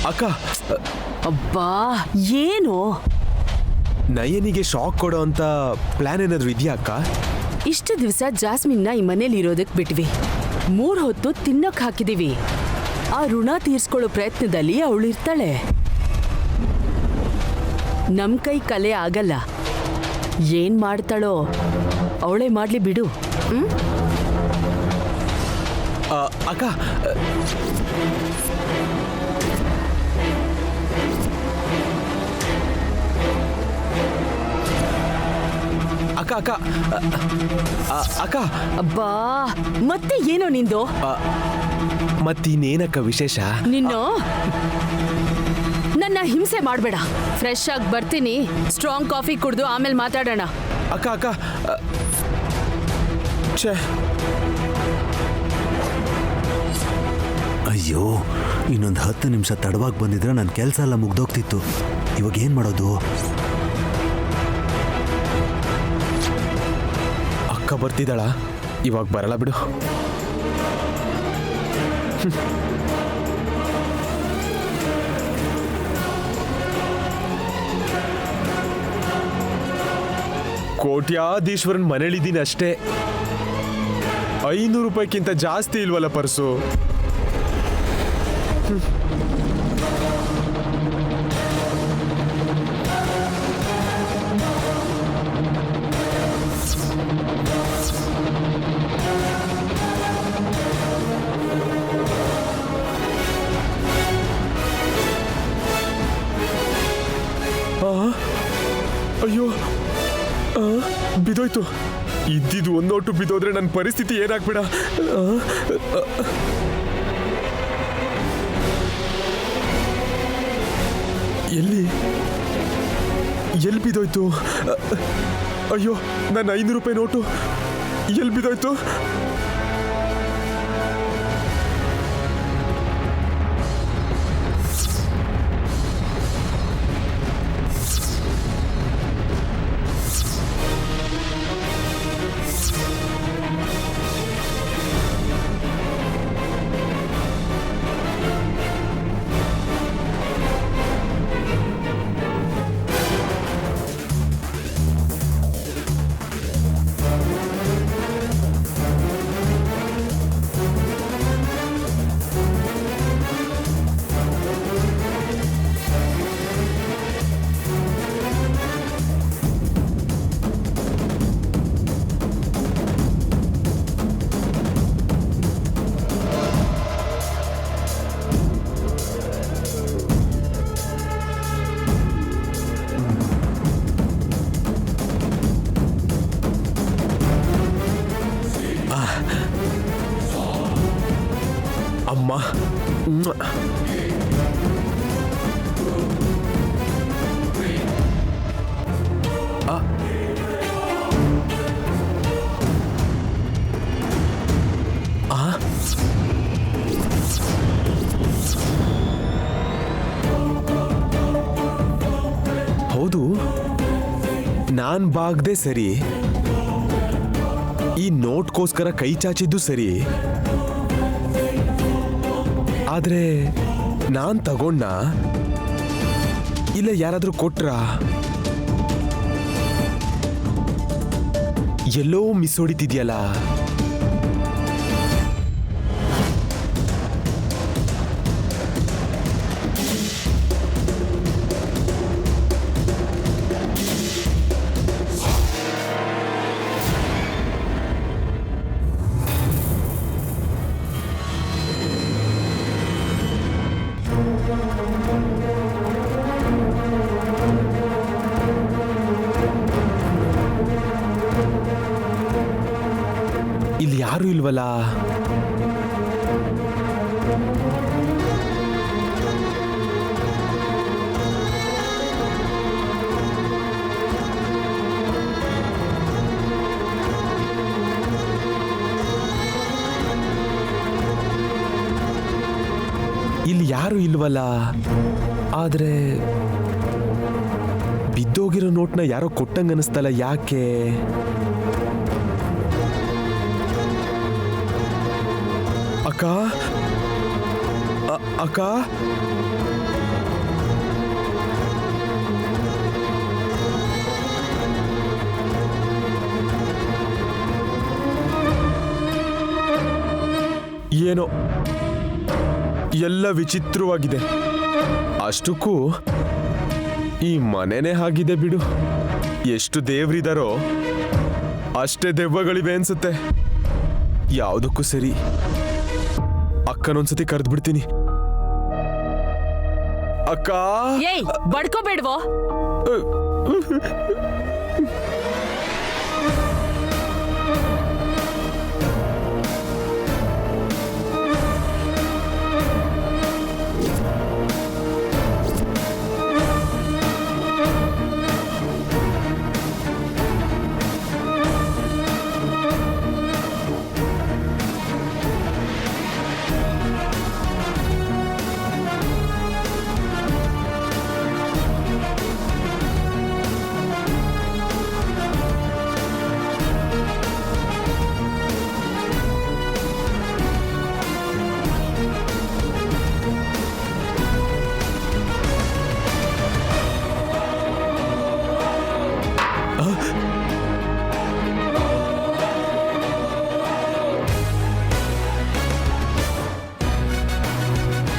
ಅಕ್ಕ ಅಬ್ಬಾ ಏನು ನಯನಿಗೆ ಶಾಕ್ ಕೊಡೋ ಅಂತ ಪ್ಲಾನ್ ಏನಾದ್ರು ಇದೆಯಾ ಅಕ್ಕ? ಇಷ್ಟು ದಿವಸ ಜಾಸ್ಮಿನ್ನ ಈ ಮನೇಲಿ ಇರೋದಕ್ ಬಿಟ್ವಿ. 3 ಹೊತ್ತು ತಿನ್ನಕ್ ಹಾಕಿದೀವಿ. ಆ ಋಣ ತೀರ್ಸ್ಕೊಳ್ಳೋ ಪ್ರಯತ್ನದಲ್ಲಿ ಅವಳು ಇರ್ತಾಳೆ. ನಮ್ ಕೈ ಕಲೆ ಆಗಲ್ಲ. ಏನ್ ಮಾಡ್ತಾಳೋ ಅವಳೇ ಮಾಡ್ಲಿ ಬಿಡು. ಅಕ್ಕ ಅಕ್ಕ ಅಕ್ಕ ಅಕ್ಕ ಅಬ್ಬಾ ಮತ್ತೆ ಏನೋ ನಿಂದು? ಮತ್ತಿನ್ನೇನಕ್ಕ ವಿಶೇಷ? ನನ್ನ ಹಿಂಸೆ ಮಾಡ್ಬೇಡ. ಫ್ರೆಶ್ ಆಗಿ ಬರ್ತೀನಿ. ಸ್ಟ್ರಾಂಗ್ ಕಾಫಿ ಕುಡ್ದು ಆಮೇಲೆ ಮಾತಾಡೋಣ. ಅಕ್ಕ ಅಕ್ಕ ಛೇ, ಅಯ್ಯೋ, ಇನ್ನೊಂದು 10 ನಿಮಿಷ ತಡವಾಗಿ ಬಂದಿದ್ರೆ ನನ್ನ ಕೆಲಸ ಎಲ್ಲ ಮುಗ್ದೋಗ್ತಿತ್ತು. ಇವಾಗ ಏನು ಮಾಡೋದು? ಅಕ್ಕ ಬರ್ತಿದ್ದಾಳ? ಇವಾಗ ಬರಲ್ಲ ಬಿಡು. ಕೋಟ್ಯಾಧೀಶ್ವರನ್ ಮನೇಲಿದ್ದೀನಿ ಅಷ್ಟೇ. 500 ರೂಪಾಯಿಗಿಂತ ಜಾಸ್ತಿ ಇಲ್ವಲ್ಲ ಪರ್ಸು. ಅಯ್ಯೋ, ಬಿದೋಯ್ತು. ಇದ್ದಿದ್ದು 1 ನೋಟು ಬಿದ್ದೋದ್ರೆ ನನ್ನ ಪರಿಸ್ಥಿತಿ ಏನಾಗ್ಬೇಡ. ಎಲ್ಲಿ ಬಿದ್ದೋಯ್ತು? ಅಯ್ಯೋ, ನನ್ನ 500 ರೂಪಾಯಿ ನೋಟು ಎಲ್ಲಿ ಬಿದ್ದೋಯ್ತು? ಅಮ್ಮ, ಹೌದು, ನಾನ್ ಬಾಗ್ದೆ ಸರಿ, ಈ ನೋಟ್ಗೋಸ್ಕರ ಕೈ ಚಾಚಿದ್ದು ಸರಿ. ಆದ್ರೆ ನಾನ್ ತಗೊಂಡ ಇಲ್ಲ ಯಾರಾದ್ರೂ ಕೊಟ್ರ? ಎಲ್ಲೋ ಮಿಸ್ ಹೊಡಿತಿದ್ಯಲ್ಲ. ಇಲ್ಲಿ ಯಾರು ಇಲ್ವಲ್ಲ. ಇಲ್ಲಿ ಯಾರು ಇಲ್ವಲ್ಲ. ಆದ್ರೆ ಬಿದ್ದೋಗಿರೋ ನೋಟ್ನ ಯಾರೋ ಕೊಟ್ಟಂಗ ಅನಿಸ್ತಲ್ಲ, ಯಾಕೆ? ಅಕ್ಕ, ಅಕ್ಕ, ಏನೋ ಎಲ್ಲ ವಿಚಿತ್ರವಾಗಿದೆ. ಅಷ್ಟಕ್ಕೂ ಈ ಮನೆನೇ ಆಗಿದೆ ಬಿಡು. ಎಷ್ಟು ದೇವ್ರಿದಾರೋ ಅಷ್ಟೇ ದೆವ್ವಗಳಿವೆ ಅನ್ಸುತ್ತೆ. ಯಾವುದಕ್ಕೂ ಸರಿ, ಅಕ್ಕನೊಂದ್ಸತಿ ಕರೆದು ಬಿಡ್ತೀನಿ. ಅಕ್ಕ, ಏಯ್ ಬಡ್ಕೋಬೇಡ್ವೋ.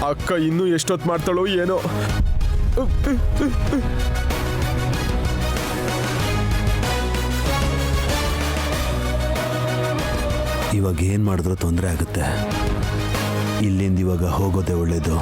ಅಕ್ಕ ಇನ್ನೂ ಎಷ್ಟೊತ್ತು ಮಾಡ್ತಾಳೋ ಏನೋ. ಇವಾಗ ಏನು ಮಾಡಿದ್ರೂ ತೊಂದರೆ ಆಗುತ್ತೆ. ಇಲ್ಲಿಂದ ಇವಾಗ ಹೋಗೋದೇ ಒಳ್ಳೇದು.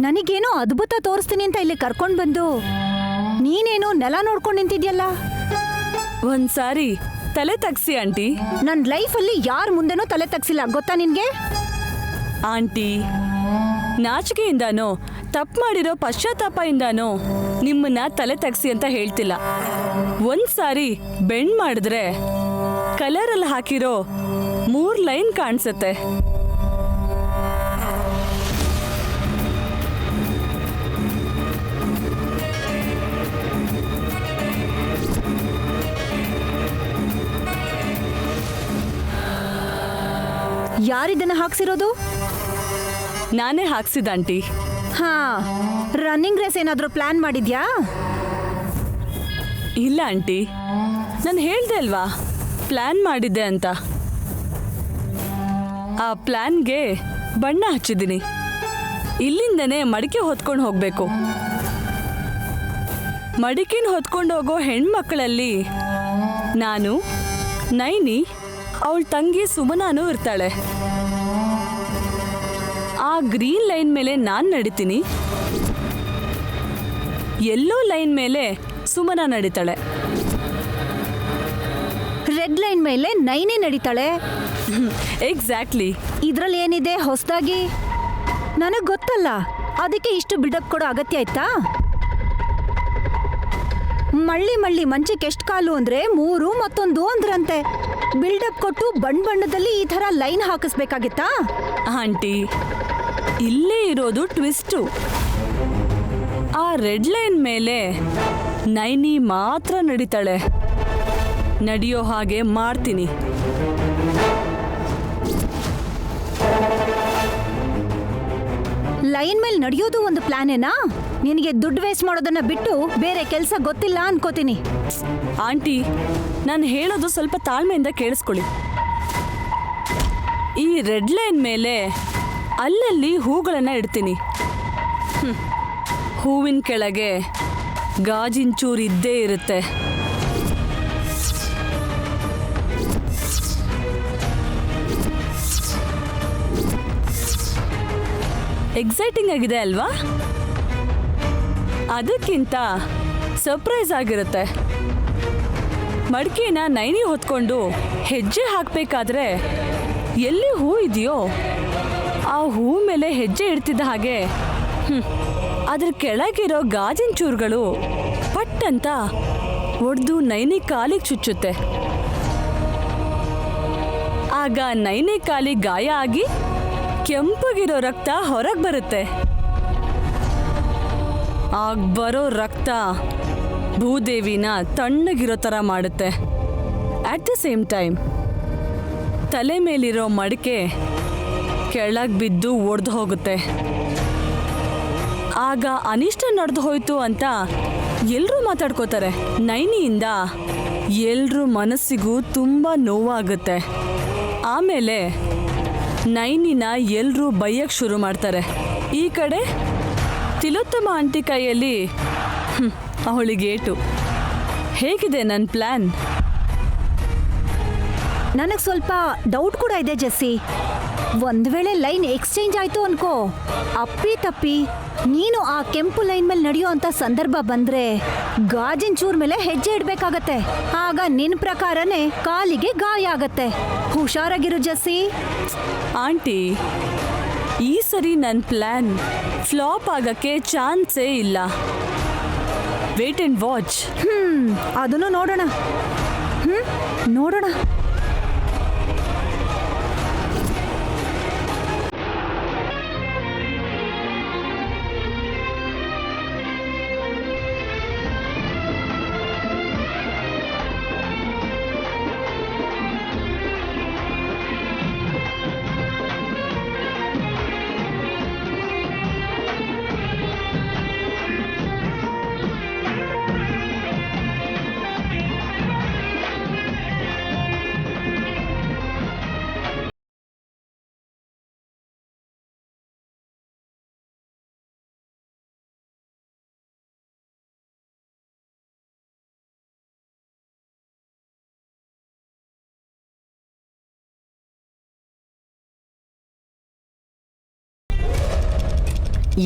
ನನಗೇನೋ ಅದ್ಭುತ ತೋರಿಸ್ತೀನಿ ಅಂತ ಇಲ್ಲಿ ಕರ್ಕೊಂಡ್ ಬಂದು ನೀನೇನೋ ನೆಲ ನೋಡ್ಕೊಂಡು ನಿಂತಿದ್ಯಲ್ಲ. ಒಂದ್ಸಾರಿ ತಲೆ ತಗ್ಸಿ ಆಂಟಿ. ನನ್ ಲೈಫಲ್ಲಿ ಯಾರ ಮುಂದೆನೂ ತಲೆ ತಗ್ಸಿಲ್ಲ, ಗೊತ್ತಾ ನಿನ್ಗೆ? ಆಂಟಿ, ನಾಚಿಕೆಯಿಂದಾನೋ ತಪ್ಪು ಮಾಡಿರೋ ಪಶ್ಚಾತ್ತಾಪದಿಂದಾನೋ ನಿಮ್ಮನ್ನ ತಲೆ ತಗ್ಸಿ ಅಂತ ಹೇಳ್ತಿಲ್ಲ. ಒಂದ್ಸಾರಿ ಬೆಂಡ್ ಮಾಡಿದ್ರೆ ಕಲರಲ್ಲಿ ಹಾಕಿರೋ 3 ಲೈನ್ ಕಾಣಿಸುತ್ತೆ. ಯಾರಿದನ್ನ ಹಾಕ್ಸಿರೋದು? ನಾನೇ ಹಾಕ್ಸಿದ ಆಂಟಿ. ಹಾ, ರನ್ನಿಂಗ್ ರೇಸ್ ಏನಾದ್ರೂ ಪ್ಲಾನ್ ಮಾಡಿದ್ಯಾ? ಇಲ್ಲ ಆಂಟಿ, ನಾನು ಹೇಳ್ದೆ ಅಲ್ವಾ ಪ್ಲಾನ್ ಮಾಡಿದ್ದೆ ಅಂತ. ಆ ಪ್ಲಾನ್ಗೆ ಬಣ್ಣ ಹಚ್ಚಿದ್ದೀನಿ. ಇಲ್ಲಿಂದನೇ ಮಡಿಕೆ ಹೊತ್ಕೊಂಡು ಹೋಗ್ಬೇಕು. ಮಡಿಕೆನ ಹೊತ್ಕೊಂಡು ಹೋಗೋ ಹೆಣ್ಮಕ್ಳಲ್ಲಿ ನಾನು, ನೈನಿ, ಅವಳ ತಂಗಿ ಸುಮನಾನು ಇರ್ತಾಳೆ. ಆ ಗ್ರೀನ್ ಲೈನ್ ಮೇಲೆ ನಾನು ನಡಿತೀನಿ, ಯೆಲ್ಲೋ ಲೈನ್ ಮೇಲೆ ಸುಮನಾ ನಡೀತಾಳೆ, ರೆಡ್ ಲೈನ್ ಮೇಲೆ ನೈನೇ ನಡೀತಾಳೆ. ಎಕ್ಸಾಕ್ಟ್ಲಿ. ಇದ್ರಲ್ಲಿ ಏನಿದೆ ಹೊಸದಾಗಿ? ನನಗ್ ಗೊತ್ತಲ್ಲ, ಅದಕ್ಕೆ ಇಷ್ಟು ಬಿಲ್ಡಪ್ ಕೊಡೋ ಅಗತ್ಯ ಆಯ್ತಾ? ಮಳ್ಳಿ ಮಳ್ಳಿ ಮಂಚಕ್ಕೆ ಎಷ್ಟು ಕಾಲು ಅಂದ್ರೆ 3 ಮತ್ತೊಂದು ಅಂದ್ರಂತೆ. ಬಿಲ್ಡಪ್ ಕೊಟ್ಟು ಬಣ್ಣದಲ್ಲಿ ಈ ತರ ಲೈನ್ ಹಾಕಿಸ್ಬೇಕಾಗಿತ್ತಾ? ಆಂಟಿ, ಇಲ್ಲೇ ಇರೋದು ಟ್ವಿಸ್ಟು. ಆ ರೆಡ್ ಲೈನ್ ಮೇಲೆ ನೈನಿ ಮಾತ್ರ ನಡೀತಾಳೆ. ನಡೆಯೋ ಹಾಗೆ ಮಾಡ್ತೀನಿ. ಲೈನ್ ಮೇಲೆ ನಡೆಯೋದು ಒಂದು ಪ್ಲಾನೇನಾ? ನಿನಗೆ ದುಡ್ಡು ವೇಸ್ಟ್ ಮಾಡೋದನ್ನ ಬಿಟ್ಟು ಬೇರೆ ಕೆಲಸ ಗೊತ್ತಿಲ್ಲ ಅನ್ಕೋತೀನಿ. ಆಂಟಿ, ನಾನು ಹೇಳೋದು ಸ್ವಲ್ಪ ತಾಳ್ಮೆಯಿಂದ ಕೇಳಿಸ್ಕೊಳ್ಳಿ. ಈ ರೆಡ್ ಲೈನ್ ಮೇಲೆ ಅಲ್ಲಲ್ಲಿ ಹೂಗಳನ್ನು ಇಡ್ತೀನಿ. ಹೂವಿನ ಕೆಳಗೆ ಗಾಜಿನ ಚೂರು ಇದ್ದೇ ಇರುತ್ತೆ. ಎಕ್ಸೈಟಿಂಗ್ ಆಗಿದೆ ಅಲ್ವಾ? ಅದಕ್ಕಿಂತ ಸರ್ಪ್ರೈಸ್ ಆಗಿರುತ್ತೆ. ಮಡಿಕೆನ ನೈನಿ ಹೊತ್ಕೊಂಡು ಹೆಜ್ಜೆ ಹಾಕಬೇಕಾದ್ರೆ ಎಲ್ಲಿ ಹೂ ಇದೆಯೋ ಆ ಹೂ ಮೇಲೆ ಹೆಜ್ಜೆ ಇಡ್ತಿದ್ದ ಹಾಗೆ ಅದ್ರ ಕೆಳಗಿರೋ ಗಾಜಿನ ಚೂರುಗಳು ಪಟ್ ಅಂತ ಒಡೆದು ನೈನಿ ಕಾಲಿಗೆ ಚುಚ್ಚುತ್ತೆ. ಆ ಆಗ ನೈನಿ ಕಾಲಿ ಗಾಯ ಆಗಿ ಕೆಂಪಗಿರೋ ರಕ್ತ ಹೊರಗೆ ಬರುತ್ತೆ. ಆಗ ಬರೋ ರಕ್ತ ಭೂದೇವಿನ ತಣ್ಣಗಿರೋ ಥರ ಮಾಡುತ್ತೆ. ಅಟ್ ದ ಸೇಮ್ ಟೈಮ್ ತಲೆ ಮೇಲಿರೋ ಮಡಿಕೆ ಕೆಳಗೆ ಬಿದ್ದು ಒಡೆದು ಹೋಗುತ್ತೆ. ಆಗ ಅನಿಷ್ಟ ನಡೆದು ಹೋಯ್ತು ಅಂತ ಎಲ್ಲರೂ ಮಾತಾಡ್ಕೋತಾರೆ. ನೈನಿಯಿಂದ ಎಲ್ರ ಮನಸ್ಸಿಗೂ ತುಂಬ ನೋವಾಗುತ್ತೆ. ಆಮೇಲೆ ನೈನಿನ ಎಲ್ಲರೂ ಬೈಯಕ್ಕೆ ಶುರು ಮಾಡ್ತಾರೆ. ಈ ಕಡೆ ತಿಲೋತ್ತಮ ಆಂಟಿ ಕೈಯಲ್ಲಿ ಅವಳಿಗೇಟು. ಹೇಗಿದೆ ನನ್ನ ಪ್ಲ್ಯಾನ್? ನನಗೆ ಸ್ವಲ್ಪ ಡೌಟ್ ಕೂಡ ಇದೆ ಜೆಸ್ಸಿ. ಒಂದ್ ವೇಳೆ ಲೈನ್ ಎಕ್ಸ್ಚೇಂಜ್ ಆಯ್ತು ಅನ್ಕೋ, ಅಪ್ಪಿ ತಪ್ಪಿ ನೀನು ಆ ಕೆಂಪು ಲೈನ್ ಮೇಲೆ ನಡೆಯೋ ಅಂತ ಸಂದರ್ಭ ಬಂದ್ರೆ ಗಾಜಿನ ಚೂರ್ ಮೇಲೆ ಹೆಜ್ಜೆ ಇಡ್ಬೇಕಾಗತ್ತೆ. ಆಗ ನಿನ್ ಪ್ರಕಾರನೇ ಕಾಲಿಗೆ ಗಾಯ ಆಗತ್ತೆ. ಹುಷಾರಾಗಿರು ಜೆಸ್ಸಿ. ಆಂಟಿ, ಈ ಸರಿ ನನ್ನ ಪ್ಲ್ಯಾನ್ ಫ್ಲಾಪ್ ಆಗಕ್ಕೆ ಚಾನ್ಸೇ ಇಲ್ಲ. Wait and watch. ಅದನ್ನು ನೋಡೋಣ. ನೋಡೋಣ.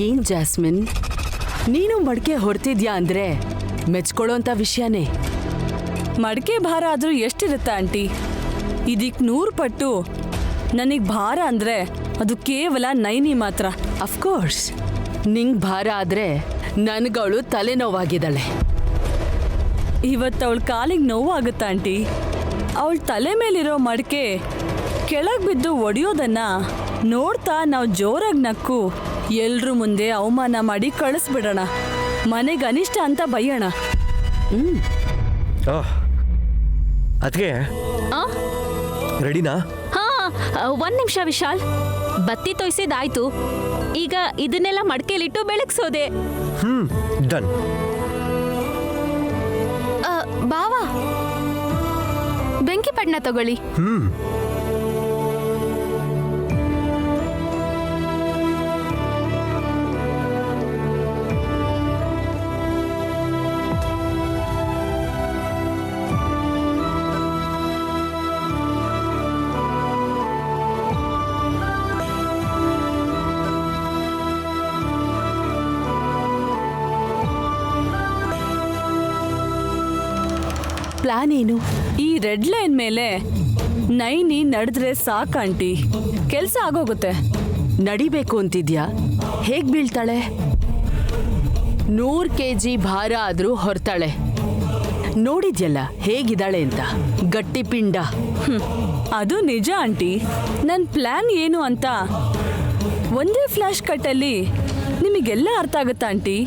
ಏನ್ ಜಾಸ್ಮಿನ್, ನೀನು ಮಡಿಕೆ ಹೊರ್ತಿದ್ಯಾ ಅಂದ್ರೆ ಮೆಚ್ಕೊಳ್ಳೋಂಥ ವಿಷಯನೇ. ಮಡಿಕೆ ಭಾರ ಆದರೂ ಎಷ್ಟಿರುತ್ತೆ ಆಂಟಿ? ಇದಕ್ಕೆ 100 ಪಟ್ಟು ನನಗೆ ಭಾರ ಅಂದರೆ ಅದು ಕೇವಲ ನೈನಿ ಮಾತ್ರ. ಅಫ್ಕೋರ್ಸ್ ನಿಂಗೆ ಭಾರ ಆದ್ರೆ ನನಗವಳು ತಲೆನೋವಾಗಿದ್ದಾಳೆ. ಇವತ್ತು ಅವಳ ಕಾಲಿಗೆ ನೋವಾಗುತ್ತಾ ಆಂಟಿ? ಅವಳ ತಲೆ ಮೇಲಿರೋ ಮಡಿಕೆ ಕೆಳಗೆ ಬಿದ್ದು ಒಡೆಯೋದನ್ನ ನೋಡ್ತಾ ನಾವು ಜೋರಾಗಿ ನಕ್ಕು ಎಲ್ರ ಮುಂದೆ ಅವಮಾನ ಮಾಡಿ ಕಳಿಸ್ಬಿಡೋಣ. ಮನೆಗೆ ಅನಿಷ್ಟ ಅಂತ ಬೈಯೋಣ. ಅದಕ್ಕೆ ರೆಡಿನಾ? ಹಾ, ಒಂದ್ ನಿಮಿಷ ವಿಶಾಲ್. ಬತ್ತಿ ತೊಯ್ಸಿದಾಯ್ತು. ಈಗ ಇದನ್ನೆಲ್ಲ ಮಡ್ಕೆಲಿಟ್ಟು ಬೆಳಗ್ಸೋದೆ. ಡನ್. ಬಾವಾ, ಬೆಂಕಿ ಪಡ್ನ ತಗೊಳ್ಳಿ. ಪ್ಲಾನ್ ಏನು? ಈ ರೆಡ್ ಲೈನ್ ಮೇಲೆ ನೈನಿ ನಡೆದ್ರೆ ಸಾಕಂಟಿ, ಕೆಲಸ ಆಗೋಗುತ್ತೆ. ನಡಿಬೇಕು ಅಂತಿದ್ಯಾ? ಹೇಗ್ ಬೀಳ್ತಾಳೆ? 100 kg ಭಾರ ಆದ್ರೂ ಹೊರ್ತಾಳೆ. ನೋಡಿದ್ಯಲ್ಲ ಹೇಗಿದ್ದಾಳೆ ಅಂತ, ಗಟ್ಟಿ ಪಿಂಡ. ಅದು ನಿಜ ಆಂಟಿ. ನನ್ನ ಪ್ಲಾನ್ ಏನು ಅಂತ ಒಂದೇ ಫ್ಲಾಶ್ ಕಟ್ಟಲ್ಲಿ ನಿಮಗೆಲ್ಲ ಅರ್ಥ ಆಗುತ್ತಾ ಆಂಟಿ?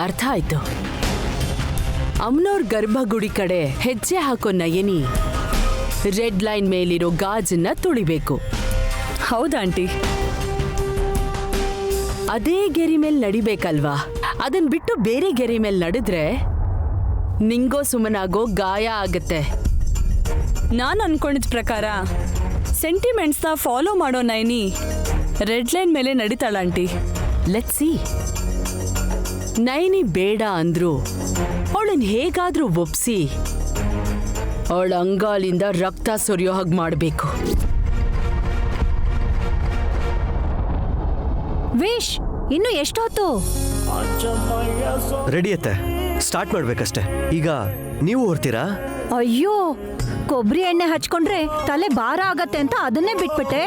ಅರ್ಥ ಆಯ್ತು. ಅಮ್ಮನವ್ರ ಗರ್ಭಗುಡಿ ಕಡೆ ಹೆಜ್ಜೆ ಹಾಕೋ ನಯನಿ ರೆಡ್ ಲೈನ್ ಮೇಲಿರೋ ಗಾಜನ್ನ ತುಳಿಬೇಕು. ಹೌದಾ ಆಂಟಿ? ಅದೇ ಗೆರೆ ಮೇಲೆ ನಡಿಬೇಕಲ್ವಾ? ಅದನ್ ಬಿಟ್ಟು ಬೇರೆ ಗೆರೆ ಮೇಲೆ ನಡೆದ್ರೆ ನಿಂಗೋ ಸುಮ್ಮನಾಗೋ ಗಾಯ ಆಗತ್ತೆ. ನಾನು ಅನ್ಕೊಂಡಿದ್ ಪ್ರಕಾರ ಸೆಂಟಿಮೆಂಟ್ಸ್ನ ಫಾಲೋ ಮಾಡೋ ನೈನಿ ರೆಡ್ ಲೈನ್ ಮೇಲೆ ನಡೀತಾಳ ಆಂಟಿ. Let's see. ನೈನಿ ಬೇಡ ಅಂದ್ರು ಅವಳನ್ನ ಹೇಗಾದ್ರೂ ಒಪ್ಸಿ ಅವಳ ಅಂಗಾಲಿಂದ ರಕ್ತ ಸುರಿಯೋ ಹಾಗೆ ಮಾಡಬೇಕು. ವಿಶ್, ಇನ್ನು ಎಷ್ಟೊತ್ತು? ರೆಡಿ ಅತ್ತೆ, ಸ್ಟಾರ್ಟ್ ಮಾಡ್ಬೇಕಷ್ಟೆ. ಈಗ ನೀವು ಹೊರ್ತೀರಾ? ಅಯ್ಯೋ, ಕೊಬ್ಬರಿ ಎಣ್ಣೆ ಹಚ್ಕೊಂಡ್ರೆ ತಲೆ ಭಾರ ಆಗತ್ತೆ ಅಂತ ಅದನ್ನೇ ಬಿಟ್ಬಿಟ್ಟೆ.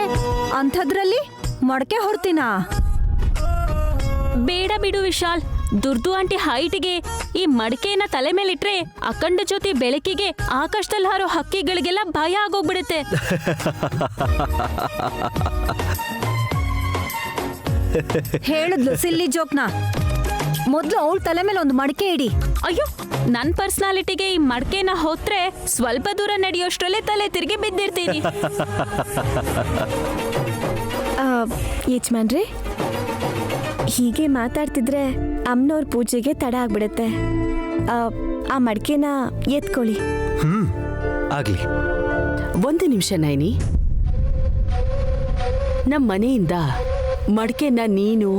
ಅಂಥದ್ರಲ್ಲಿ ಮಡಕೆ ಹೊರ್ತೀನಾ? ಬೇಡ ಬಿಡು ವಿಶಾಲ್. ದುರ್ದು ಆಂಟಿ ಹೈಟ್ಗೆ ಈ ಮಡಿಕೆಯನ್ನ ತಲೆ ಮೇಲಿಟ್ರೆ ಅಖಂಡ ಜ್ಯೋತಿ ಬೆಳಕಿಗೆ ಆಕಾಶದಲ್ಲಿ ಹಾರೋ ಹಕ್ಕಿಗಳಿಗೆಲ್ಲ ಭಯ ಆಗೋಗ್ಬಿಡುತ್ತೆ. ಹೇಳಿದ್ಲು ಸಿಲ್ಲಿ ಜೋಕ್ನ. ಮೊದ್ಲು ಅವಳ ತಲೆ ಮೇಲೆ ಒಂದು ಮಡಕೆ ಇಡಿ. ಅಯ್ಯೋ, ನನ್ನ ಪರ್ಸನಾಲಿಟಿಗೆ ಈ ಮಡಿಕೆನ ಹೊತ್ರೆ ಸ್ವಲ್ಪ ದೂರ ನಡೆಯೋಷ್ಟ್ರಲ್ಲೇ ತಲೆ ತಿರುಗಿ ಬಿದ್ದಿರ್ತೀನಿ. ಯಜಮಾನ್ರೆ, ಹೀಗೆ ಮಾತಾಡ್ತಿದ್ರೆ ಅಮ್ಮನವ್ರ ಪೂಜೆಗೆ ತಡ ಆಗ್ಬಿಡುತ್ತೆ. ಆ ಮಡಿಕೆನ ಎತ್ಕೊಳ್ಳಿ. ಆಗ್ಲಿ. ಒಂದು ನಿಮಿಷ ನೈನಿ. ನಮ್ಮ ಮನೆಯಿಂದ ಮಡಿಕೆನ ನೀನು,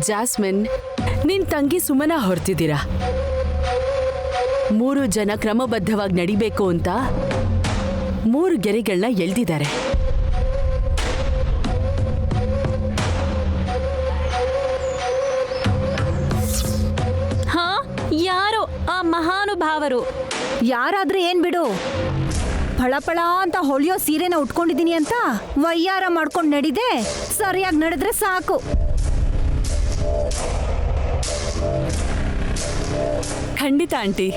ಜಾಸ್ಮಿನ್, ನಿನ್ ತಂಗಿ ಸುಮನ ಹೊರ್ತಿದ್ದೀರಾ. 3 ಜನ ಕ್ರಮಬದ್ಧವಾಗಿ ನಡಿಬೇಕು ಅಂತ 3 ಗೆರೆಗಳನ್ನ ಎಳ್ದಿದ್ದಾರೆ. ಹಾ, ಯಾರೋ ಆ ಮಹಾನುಭಾವರು. ಯಾರಾದ್ರೆ ಏನ್ ಬಿಡು, ಫಳಫಳ ಅಂತ ಹೊಳೆಯೋ ಸೀರೆನ ಉಟ್ಕೊಂಡಿದೀನಿ ಅಂತ ವಯ್ಯಾರ ಮಾಡ್ಕೊಂಡು ನಡಿದೆ. ಸರಿಯಾಗಿ ನಡೆದ್ರೆ ಸಾಕು. ಖಂಡಿತ ಆಂಟಿ.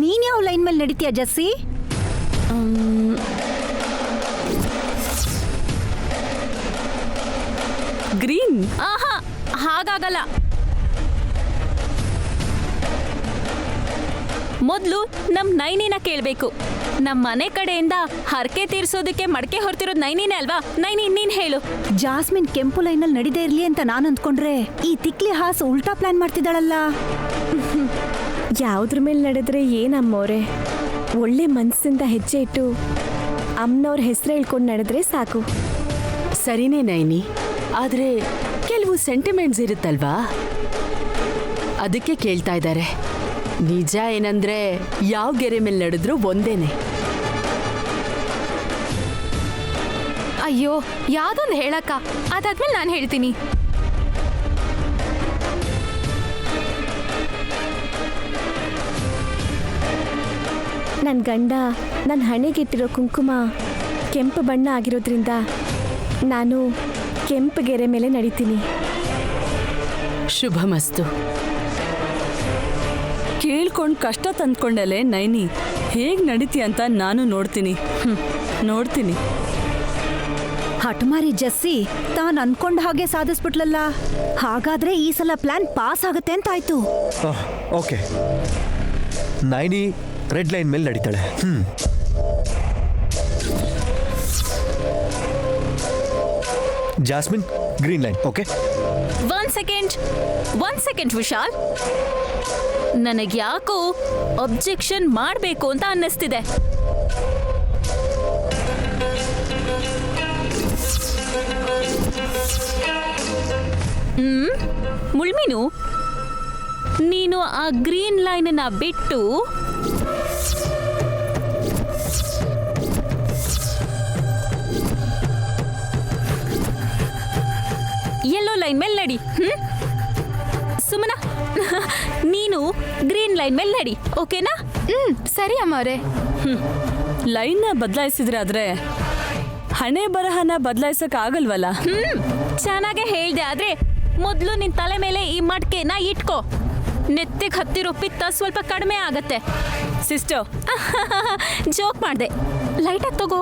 ನೀನ್ ಯಾವ ಲೈನ್ ಮೇಲೆ ನಡೀತೀಯ ಜಸ್ಸಿ? ಗ್ರೀನ್. ಆಹಾ, ಹಾಗಾಗಲ್ಲ. ಮೊದ್ಲು ನಮ್ ನೈನಿನ ಕೇಳ್ಬೇಕು. ನಮ್ ಮನೆ ಕಡೆಯಿಂದ ಹರಕೆ ತೀರ್ಸೋದಕ್ಕೆ ಮಡಕೆ ಹೊರ್ತಿರೋದು ನೈನಿನೇ ಅಲ್ವಾ? ನೈನಿ, ನೀನ್ ಹೇಳು. ಜಾಸ್ಮಿನ್ ಕೆಂಪು ಲೈನಲ್ಲಿ ನಡೀದೇ ಇರ್ಲಿ ಅಂತ ನಾನು ಅಂದ್ಕೊಂಡ್ರೆ ಈ ತಿಕ್ಲಿ ಹಾಸು ಉಲ್ಟಾ ಪ್ಲಾನ್ ಮಾಡ್ತಿದ್ದಾಳಲ್ಲ. ಯಾವುದ್ರ ಮೇಲೆ ನಡೆದ್ರೆ ಏನಮ್ಮವ್ರೆ, ಒಳ್ಳೆ ಮನಸ್ಸಿಂದ ಹೆಜ್ಜೆ ಇಟ್ಟು ಅಮ್ಮನವ್ರ ಹೆಸರು ಹೇಳ್ಕೊಂಡು ನಡೆದ್ರೆ ಸಾಕು. ಸರಿನೇ ನೈನಿ, ಆದ್ರೆ ಕೆಲವು ಸೆಂಟಿಮೆಂಟ್ಸ್ ಇರುತ್ತಲ್ವಾ, ಅದಕ್ಕೆ ಕೇಳ್ತಾ ಇದ್ದಾರೆ. ನಿಜ ಏನಂದ್ರೆ ಯಾವ ಗೆರೆ ಮೇಲೆ ನಡೆದ್ರು ಒಂದೇನೆ. ಅಯ್ಯೋ, ಯಾವ್ದೊಂದು ಹೇಳಕ್ಕ, ಅದಾದ್ಮೇಲೆ ನಾನು ಹೇಳ್ತೀನಿ. ನನ್ನ ಗಂಡ ನನ್ನ ಹಣೆಗಿಟ್ಟಿರೋ ಕುಂಕುಮ ಕೆಂಪು ಬಣ್ಣ ಆಗಿರೋದ್ರಿಂದ ನಾನು ಕೆಂಪು ಗೆರೆ ಮೇಲೆ ನಡೀತೀನಿ. ಶುಭಮಸ್ತು. ಕೇಳ್ಕೊಂಡು ಕಷ್ಟ ತಂದ್ಕೊಂಡಲೆ ನೈನಿ ಹೇಗ್ ನಡೀತಿ ಅಂತ ನಾನು ನೋಡ್ತೀನಿ. ನೋಡ್ತೀನಿ. ಹಠಮಾರಿ ಜಸ್ಸಿ ತಾನ್ ಅನ್ಕೊಂಡ ಹಾಗೆ ಸಾಧಿಸ್ಬಿಟ್ಲಲ್ಲ. ಹಾಗಾದ್ರೆ ಈ ಸಲ ಪ್ಲಾನ್ ಪಾಸ್ ಆಗುತ್ತೆ ಅಂತ ಆಯ್ತು. ಓಕೆ, ನೈನಿ ರೆಡ್ ಲೈನ್ ಮೇಲೆ ನಡೀತಾಳೆ. Jasmine green line. ಓಕೆ, ಒಂದ್ ಸೆಕೆಂಡ್ ವಿಶಾಲ್. ನನಗೆ ಯಾಕೋ ಅಬ್ಜೆಕ್ಷನ್ ಮಾಡಬೇಕು ಅಂತ ಅನ್ನಿಸ್ತಿದೆ. ಮುಳ್ಮೀನು, ನೀನು ಆ ಗ್ರೀನ್ ಲೈನ್ ಬಿಟ್ಟು ಯೆಲ್ಲೋ ಲೈನ್ ಮೇಲೆ ನಡಿ. ಸುಮನ, ನೀನು ಗ್ರೀನ್ ಲೈನ್ ಮೇಲೆ ನಡಿ. ಓಕೆನಾ? ಸರಿ ಅಮ್ಮವ್ರೆ. ಲೈನ್ನ ಬದಲಾಯಿಸಿದ್ರೆ ಆದ್ರೆ ಹಣೆ ಬರಹನ ಬದಲಾಯಿಸಕ್ ಆಗಲ್ವಲ್ಲ. ಚೆನ್ನಾಗೆ ಹೇಳ್ದೆ. ಆದ್ರೆ ಮೊದಲು ನಿನ್ ತಲೆ ಮೇಲೆ ಈ ಮಡ್ಕೆನ ಇಟ್ಕೋ. ನೆತ್ತಿಗೆ ಹತ್ತಿರೋ ಪಿತ್ತ ಸ್ವಲ್ಪ ಕಡಿಮೆ ಆಗತ್ತೆ. ಸಿಸ್ಟರ್, ಜೋಕ್ ಮಾಡ್ದೆ. ಲೈಟಾಗಿ ತಗೋ.